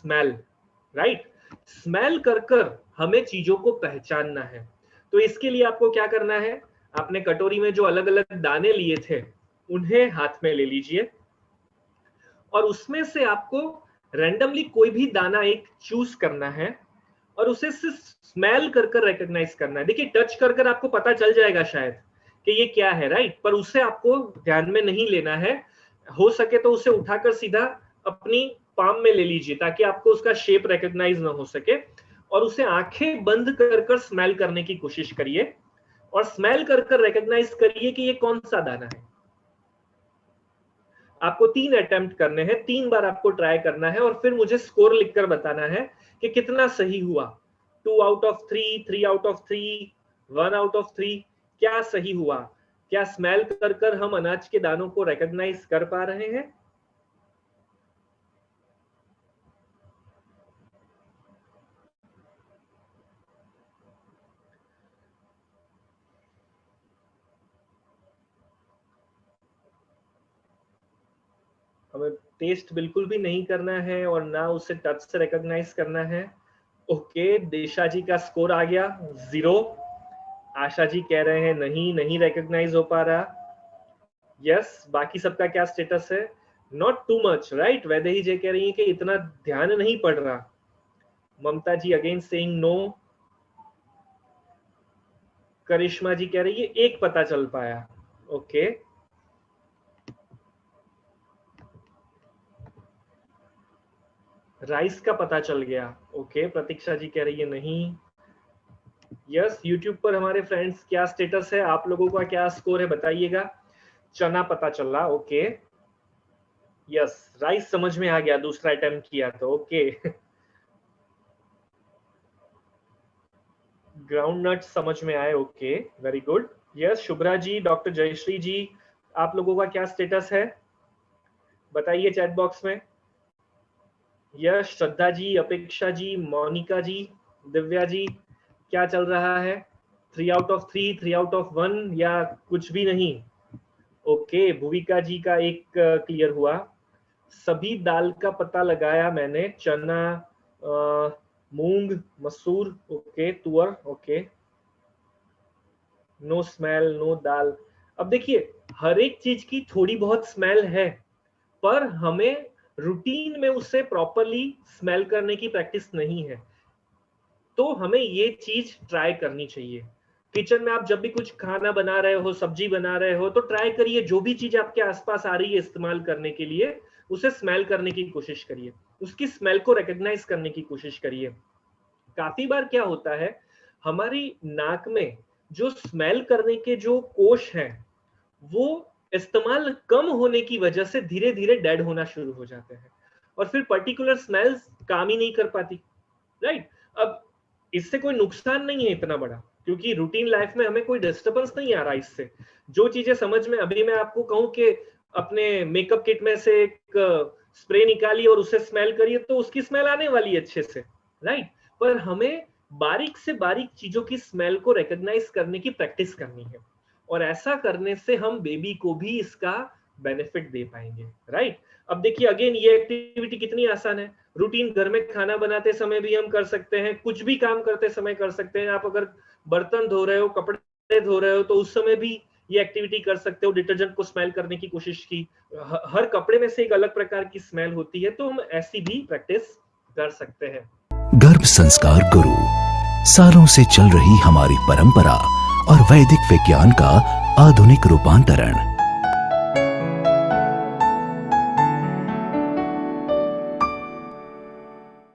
Smell, right? Smell कर कर हमें चीजों को पहचानना है। तो इसके लिए आपको क्या करना है, आपने कटोरी में जो अलग अलग दाने लिए थे उन्हें हाथ में ले लीजिए और उसमें से आपको रैंडमली कोई भी दाना एक चूज करना है और उसे सिर्फ स्मेल कर कर रिकॉग्नाइज करना है। देखिए टच कर कर आपको पता चल जाएगा शायद कि ये क्या है, राइट? पर उसे आपको ध्यान में नहीं लेना है। हो सके तो उसे उठाकर सीधा अपनी पाम में ले लीजिए ताकि आपको उसका शेप रिकॉग्नाइज ना हो सके, और उसे आंखें बंद कर कर स्मेल करने की कोशिश करिए और स्मेल कर कर रिकॉग्नाइज करिए कि ये कौन सा दाना है। आपको 3 अटेम्प्ट करने हैं, 3 बार आपको ट्राई करना है और फिर मुझे स्कोर लिखकर बताना है कि कितना सही हुआ। 2 out of 3, 3 out of 3, 1 out of 3, क्या सही हुआ? क्या स्मेल कर कर हम अनाज के दानों को रिकॉग्नाइज कर पा रहे हैं? हमें टेस्ट बिल्कुल भी नहीं करना है और ना उसे टच से रिकॉग्नाइज करना है। ओके, देशा जी का स्कोर आ गया 0। आशा जी कह रहे हैं नहीं रिकॉग्नाइज हो पा रहा। यस, बाकी सबका क्या स्टेटस है? Not too much, right? Vaidehi ji कह रही है कि इतना ध्यान नहीं पड़ रहा। Mamata ji again saying no. Karishma ji कह रही है एक पता चल पाया। ओके, राइस का पता चल गया। ओके, प्रतीक्षा जी कह रही है नहीं। यस, यूट्यूब पर हमारे फ्रेंड्स क्या स्टेटस है, आप लोगों का क्या स्कोर है बताइएगा। चना पता चल रहा। ओके, यस, राइस समझ में आ गया, दूसरा अटेम्प्ट किया तो। ओके, ग्राउंड नट समझ में आए। Okay, very good. Yes, Shubhra ji, doctor Jayashree ji, आप लोगों का क्या स्टेटस है बताइए चैट बॉक्स में। यस, श्रद्धा जी, अपेक्षा जी, मोनिका जी, दिव्या जी, क्या चल रहा है? 3 आउट ऑफ 3, 3 आउट ऑफ 1 या कुछ भी नहीं? ओके, भूविका जी का एक क्लियर हुआ। सभी दाल का पता लगाया मैंने, चना, मूंग, मसूर, ओके, तुअर, ओके। नो स्मेल, नो दाल। अब देखिए हर एक चीज की थोड़ी बहुत स्मेल है, पर हमें रूटीन में उसे प्रॉपरली स्मेल करने की प्रैक्टिस नहीं है। तो हमें ये चीज ट्राई करनी चाहिए। किचन में आप जब भी कुछ खाना बना रहे हो, सब्जी बना रहे हो, तो ट्राई करिए जो भी चीज आपके आसपास आ रही है इस्तेमाल करने के लिए, उसे स्मेल करने की कोशिश करिए, उसकी स्मेल को रिकॉग्नाइज करने की कोशिश करिए। काफी बार क्या होता है, हमारी नाक में जो स्मेल करने के जो कोश हैं वो इस्तेमाल कम होने की वजह से धीरे धीरे डेड होना शुरू हो जाते हैं और फिर पर्टिकुलर स्मेल्स काम ही नहीं कर पाती, राइट? अब इससे कोई नुकसान नहीं है इतना बड़ा, क्योंकि रूटीन लाइफ में हमें कोई डिस्टर्बेंस नहीं आ रहा इससे। जो चीजें समझ में, अभी मैं आपको कहूं कि अपने मेकअप किट में से एक स्प्रे निकाली और उसे स्मेल करिए तो उसकी स्मेल आने वाली है अच्छे से, राइट? पर हमें बारीक से बारीक चीजों की स्मेल को रिकॉग्नाइज करने की प्रैक्टिस करनी है और ऐसा करने से हम बेबी को भी इसका बेनिफिट दे पाएंगे, राइट? अब देखिए अगेन ये एक्टिविटी कितनी आसान है, रूटीन घर में खाना बनाते समय भी हम कर सकते हैं, कुछ भी काम करते समय कर सकते हैं। आप अगर बर्तन धो रहे हो, कपड़े धो रहे हो, तो उस समय भी ये एक्टिविटी कर सकते हो। डिटर्जेंट को स्मेल करने की कोशिश की, हर कपड़े में से एक अलग प्रकार की स्मेल होती है, तो हम ऐसी भी प्रैक्टिस कर सकते हैं। गर्भ संस्कार गुरु, सालों से चल रही हमारी परंपरा और वैदिक विज्ञान का आधुनिक रूपांतरण।